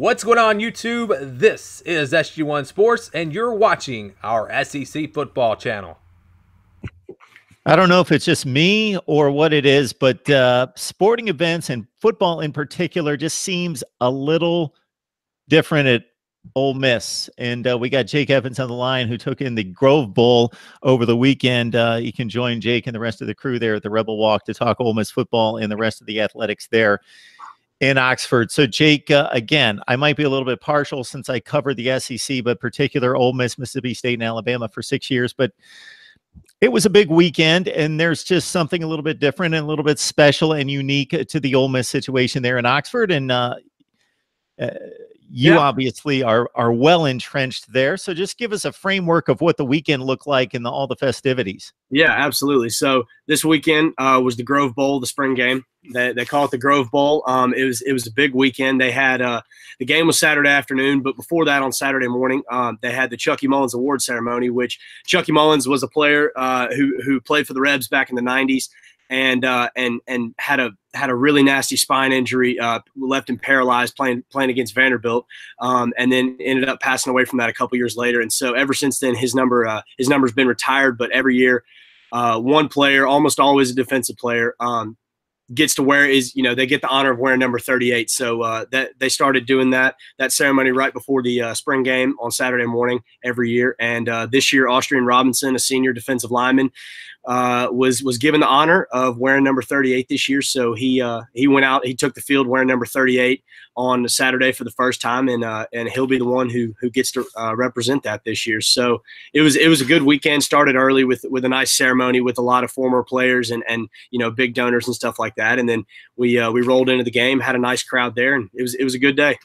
What's going on, YouTube? This is SG1 Sports, and you're watching our SEC football channel. I don't know if it's just me or what it is, but sporting events and football in particular just seems a little different at Ole Miss. And we got Jake Evans on the line, who took in the Grove Bowl over the weekend. You can join Jake and the rest of the crew there at the Rebel Walk to talk Ole Miss football and the rest of the athletics there in Oxford. So, Jake, again, I might be a little bit partial since I covered the SEC, but particular Ole Miss, Mississippi State, and Alabama for 6 years. But it was a big weekend, and there's just something a little bit different and a little bit special and unique to the Ole Miss situation there in Oxford. And you obviously are well entrenched there. So just give us a framework of what the weekend looked like and all the festivities. Yeah, absolutely. So this weekend was the Grove Bowl, the spring game. They call it the Grove Bowl. It was a big weekend. They had the game was Saturday afternoon, but before that on Saturday morning, they had the Chucky Mullins Award ceremony, which Chucky Mullins was a player who played for the Rebs back in the 90s and had a really nasty spine injury, left him paralyzed playing against Vanderbilt, and then ended up passing away from that a couple years later. And so ever since then, his number's been retired. But every year, one player, almost always a defensive player, gets to wear they get the honor of wearing number 38. So that they started doing that ceremony right before the spring game on Saturday morning every year. And this year, Austrian Robinson, a senior defensive lineman, was given the honor of wearing number 38 this year. So he went out, he took the field wearing number 38 on Saturday for the first time, and he'll be the one who gets to represent that this year. So it was a good weekend. Started early with a nice ceremony with a lot of former players and big donors and stuff like that. And then we rolled into the game, had a nice crowd there, and it was a good day.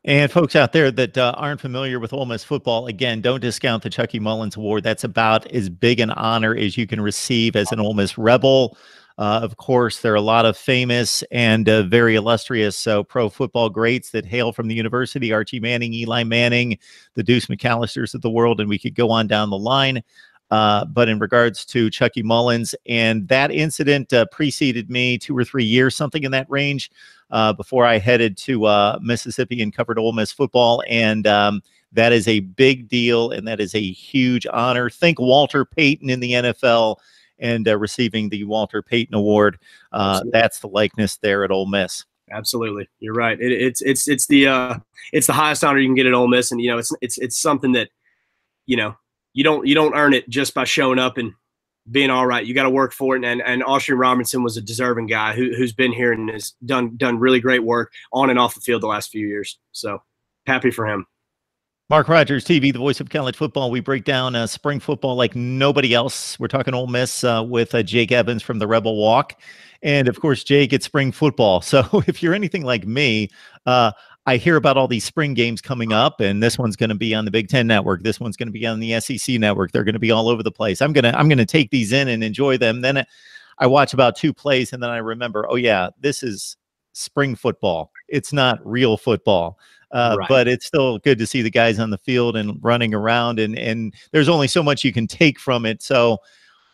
And folks out there that aren't familiar with Ole Miss football, again, don't discount the Chucky Mullins Award. That's about as big an honor as you can receive as an Ole Miss Rebel. Of course, there are a lot of famous and very illustrious pro football greats that hail from the university: Archie Manning, Eli Manning, the Deuce McAllisters of the world, and we could go on down the line. But in regards to Chucky Mullins, and that incident preceded me 2 or 3 years, something in that range, before I headed to Mississippi and covered Ole Miss football. And that is a big deal, and that is a huge honor. Think Walter Payton in the NFL and receiving the Walter Payton Award. That's the likeness there at Ole Miss. Absolutely, you're right. It's the highest honor you can get at Ole Miss, and it's something that you don't earn it just by showing up and being all right. You got to work for it. And Austrian Robinson was a deserving guy who's been here and has done really great work on and off the field the last few years. So happy for him. Mark Rogers TV, the voice of college football. We break down spring football like nobody else. We're talking Ole Miss with Jake Evans from the Rebel Walk. And of course, Jake, it's spring football. So if you're anything like me, I hear about all these spring games coming up, and this one's going to be on the Big Ten Network. This one's going to be on the SEC Network. They're going to be all over the place. I'm gonna take these in and enjoy them. Then I watch about 2 plays, and then I remember, oh yeah, this is spring football. It's not real football. Right. But it's still good to see the guys on the field and running around, and there's only so much you can take from it. So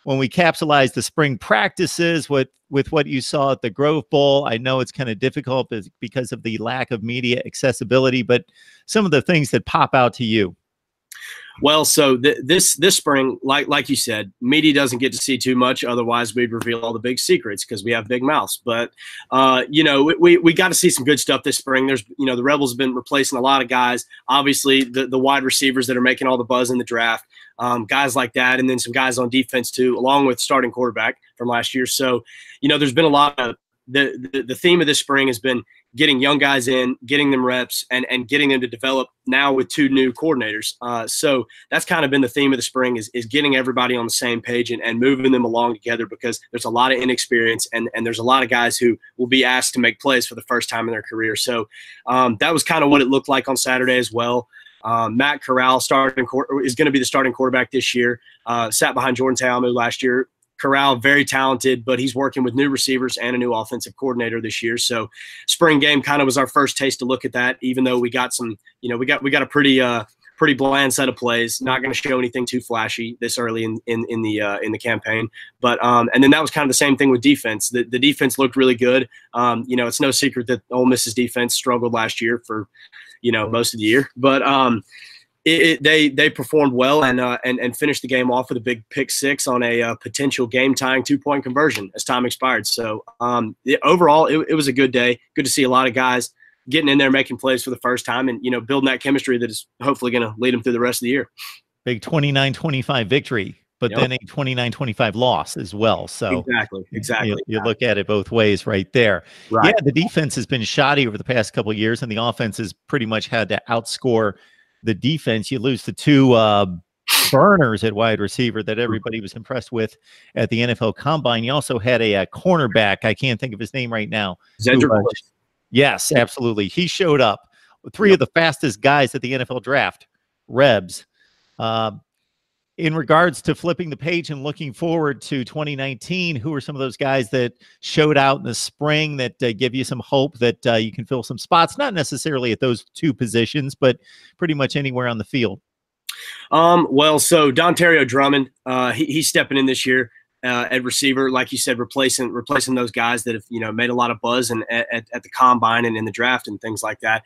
when we capsulize the spring practices with what you saw at the Grove Bowl, I know it's kind of difficult because of the lack of media accessibility, but some of the things that pop out to you. Well, so this spring, like you said, media doesn't get to see too much. Otherwise, we'd reveal all the big secrets because we have big mouths. But we got to see some good stuff this spring. There's the Rebels have been replacing a lot of guys. Obviously, the wide receivers that are making all the buzz in the draft, guys like that, and then some guys on defense too, along with starting quarterback from last year. So there's been a lot of the theme of this spring has been getting young guys in, getting them reps, and getting them to develop now with 2 new coordinators. So that's kind of been the theme of the spring is getting everybody on the same page and moving them along together, because there's a lot of inexperience and there's a lot of guys who will be asked to make plays for the first time in their career. So that was kind of what it looked like on Saturday as well. Matt Corral is going to be the starting quarterback this year. Sat behind Jordan Ta'amu last year. Corral, very talented, but he's working with new receivers and a new offensive coordinator this year. So spring game kind of was our first taste to look at that, even though we got some, we got a pretty pretty bland set of plays. Not going to show anything too flashy this early in the campaign. But and then that was kind of the same thing with defense. The defense looked really good. It's no secret that Ole Miss's defense struggled last year for most of the year, but they performed well and finished the game off with a big pick six on a potential game tying 2-point conversion as time expired. So overall, it was a good day. Good to see a lot of guys getting in there, making plays for the first time, and building that chemistry that is hopefully going to lead them through the rest of the year. Big 29-25 victory, but then a 29-25 loss as well. So exactly. You look at it both ways right there. Right. Yeah, the defense has been shoddy over the past couple of years, and the offense has pretty much had to outscore the defense. You lose the two burners at wide receiver that everybody was impressed with at the NFL Combine. You also had a cornerback. I can't think of his name right now. Yes, absolutely. He showed up. Three of the fastest guys at the NFL draft, Rebs. In regards to flipping the page and looking forward to 2019, who are some of those guys that showed out in the spring that give you some hope that you can fill some spots, not necessarily at those two positions, but pretty much anywhere on the field? Well, so Dontario Drummond, he's stepping in this year. At receiver, like you said, replacing those guys that have made a lot of buzz and at the combine and in the draft and things like that.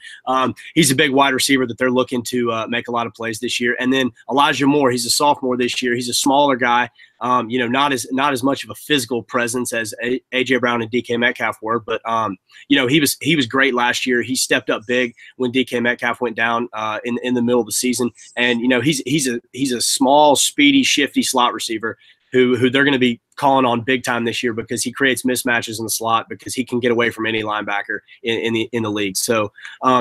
He's a big wide receiver that they're looking to make a lot of plays this year. And then Elijah Moore, he's a sophomore this year. He's a smaller guy, not as much of a physical presence as AJ Brown and DK Metcalf were, but he was great last year. He stepped up big when DK Metcalf went down in the middle of the season, and he's a small, speedy, shifty slot receiver who they're going to be calling on big time this year because he creates mismatches in the slot because he can get away from any linebacker in the league. So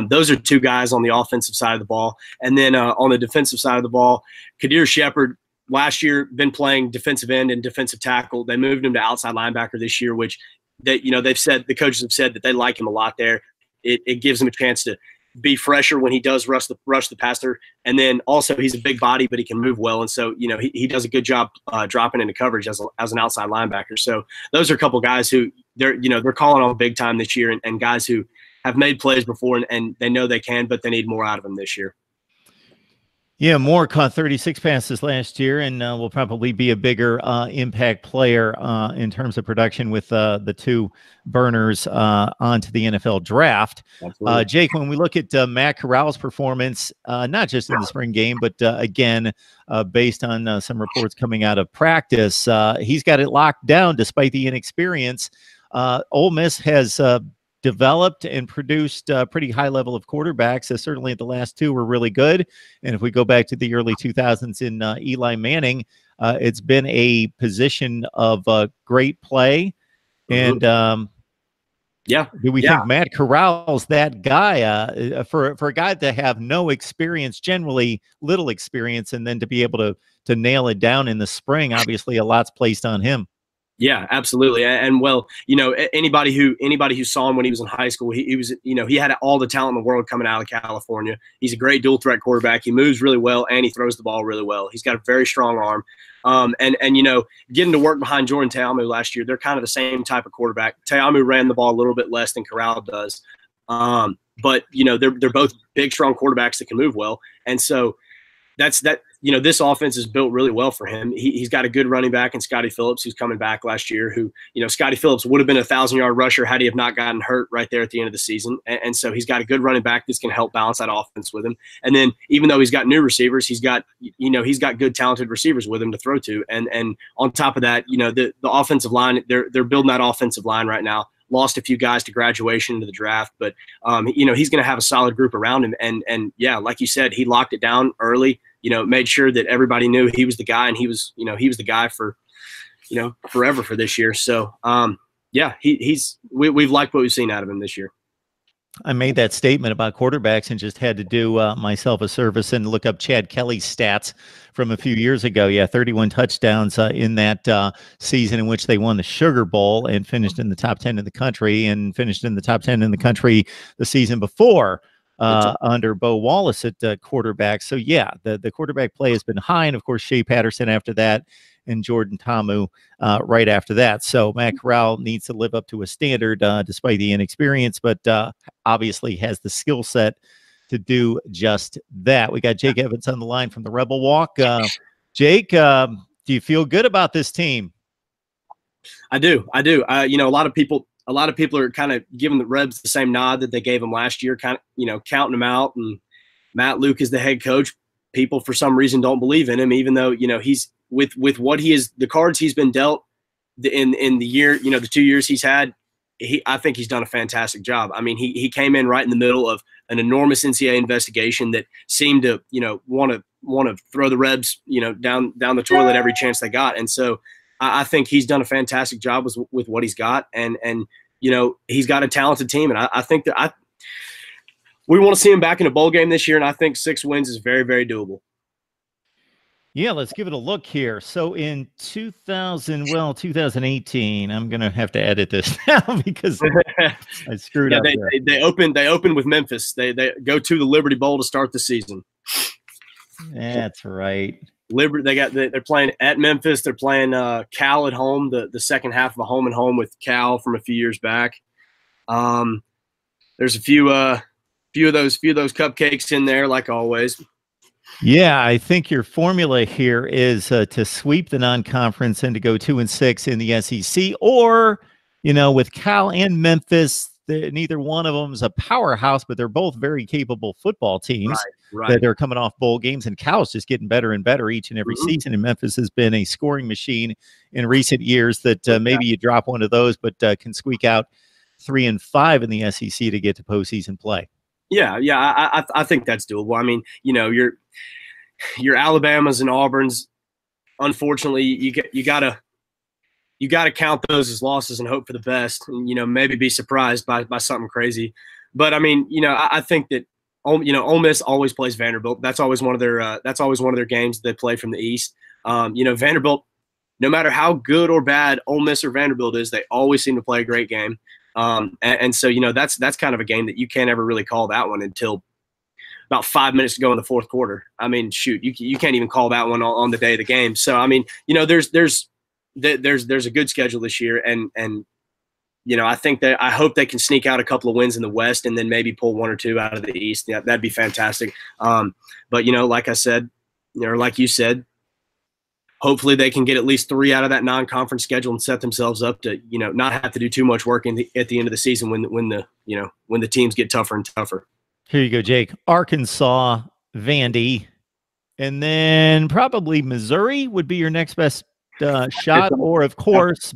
those are two guys on the offensive side of the ball. And then on the defensive side of the ball, Kadir Shepard last year been playing defensive end and defensive tackle. They moved him to outside linebacker this year, which they've said, the coaches have said that they like him a lot there. It gives him a chance to be fresher when he does rush the passer, and then also he's a big body, but he can move well, and so he does a good job dropping into coverage as an outside linebacker. So those are a couple guys who they're calling on big time this year, and guys who have made plays before and they know they can, but they need more out of them this year. Yeah, Moore caught 36 passes last year and will probably be a bigger impact player in terms of production with the two burners onto the NFL draft. Jake, when we look at Matt Corral's performance, not just in the spring game, but again, based on some reports coming out of practice, he's got it locked down despite the inexperience. Ole Miss has developed and produced a pretty high level of quarterbacks. Certainly the last two were really good. And if we go back to the early 2000s in Eli Manning, it's been a position of great play. And do we think Matt Corral's that guy for a guy to have no experience, generally little experience, and then to be able to nail it down in the spring? Obviously a lot's placed on him. Yeah, absolutely. And well, anybody who saw him when he was in high school, he was, he had all the talent in the world coming out of California. He's a great dual threat quarterback. He moves really well and he throws the ball really well. He's got a very strong arm. And getting to work behind Jordan Ta'amu last year, they're kind of the same type of quarterback. Ta'amu ran the ball a little bit less than Corral does. But they're both big, strong quarterbacks that can move well. And so this offense is built really well for him. He's got a good running back in Scotty Phillips, who's coming back last year, who, Scotty Phillips would have been a 1,000-yard rusher had he have not gotten hurt right there at the end of the season. And so he's got a good running back that's going to help balance that offense with him. And then even though he's got new receivers, he's got good talented receivers with him to throw to. And on top of that, the offensive line, they're building that offensive line right now. Lost a few guys to graduation into the draft, but he's going to have a solid group around him. And yeah, like you said, he locked it down early. Made sure that everybody knew he was the guy, and he was the guy for, forever for this year. So we've liked what we've seen out of him this year. I made that statement about quarterbacks and just had to do myself a service and look up Chad Kelly's stats from a few years ago. Yeah, 31 touchdowns in that season in which they won the Sugar Bowl and finished in the top 10 in the country, and finished in the top 10 in the country the season before under Bo Wallace at quarterback. So yeah, the quarterback play has been high, and of course Shea Patterson after that, and Jordan Ta'amu right after that. So Matt Corral needs to live up to a standard despite the inexperience, but obviously has the skill set to do just that. We got Jake Evans on the line from the Rebel Walk. Jake, do you feel good about this team? I do. You know, a lot of people are kind of giving the Rebs the same nod that they gave them last year, kind of, you know, counting them out. And Matt Luke is the head coach. People for some reason don't believe in him, even though, you know, he's with what he is, the cards he's been dealt in the year, you know, the 2 years he's had. I think he's done a fantastic job. I mean, he came in right in the middle of an enormous NCAA investigation that seemed to, you know, want to throw the Rebs, you know, down the toilet every chance they got. And so I think he's done a fantastic job with what he's got, and you know, he's got a talented team, and I think that we want to see him back in a bowl game this year, and I think 6 wins is very, very doable. Yeah, let's give it a look here. So in 2018, I'm going to have to edit this now because I screwed up. They opened with Memphis. They go to the Liberty Bowl to start the season. That's right. Liberty. They're playing at Memphis. They're playing Cal at home. The second half of a home and home with Cal from a few years back. There's a few of those cupcakes in there, like always. Yeah, I think your formula here is to sweep the non-conference and to go 2-6 in the SEC, or, you know, with Cal and Memphis, neither one of them is a powerhouse, but they're both very capable football teams that are coming off bowl games, and Cal's just getting better and better each and every season, and Memphis has been a scoring machine in recent years that maybe you drop one of those, but can squeak out 3 and 5 in the SEC to get to postseason play. Yeah, I think that's doable. I mean, you know, your Alabamas and Auburns, unfortunately, you gotta count those as losses and hope for the best, and, you know, maybe be surprised by something crazy. But I mean, you know, I think that, you know, Ole Miss always plays Vanderbilt. That's always one of their games they play from the East. You know, Vanderbilt, no matter how good or bad Ole Miss or Vanderbilt is, they always seem to play a great game. And so, you know, that's kind of a game that you can't ever really call that one until about 5 minutes to go in the fourth quarter. I mean, shoot, you can't even call that one on the day of the game. So, I mean, you know, there's a good schedule this year, and you know, I hope they can sneak out a couple of wins in the West and then maybe pull 1 or 2 out of the East. Yeah, that'd be fantastic. But, you know, like I said, or like you said, hopefully they can get at least 3 out of that non-conference schedule and set themselves up to, you know, not have to do too much work at the end of the season when the teams get tougher and tougher. Here you go, Jake. Arkansas, Vandy, and then probably Missouri would be your next best shot. Or, of course,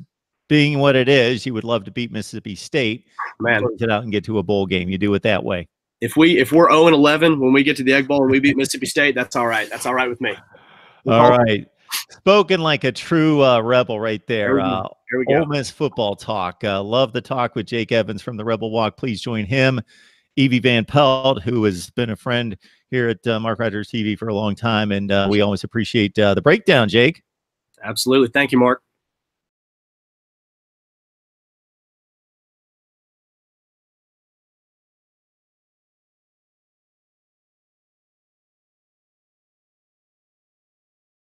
being what it is, you would love to beat Mississippi State. Man, close it out and get to a bowl game. You do it that way. If we're 0-11 when we get to the Egg Bowl and we beat Mississippi State, that's all right. That's all right with me. All right. Spoken like a true Rebel right there. Here we go. Ole Miss football talk. Love the talk with Jake Evans from the Rebel Walk. Please join him. Evie Van Pelt, who has been a friend here at Mark Rogers TV for a long time, and we always appreciate the breakdown, Jake. Absolutely. Thank you, Mark.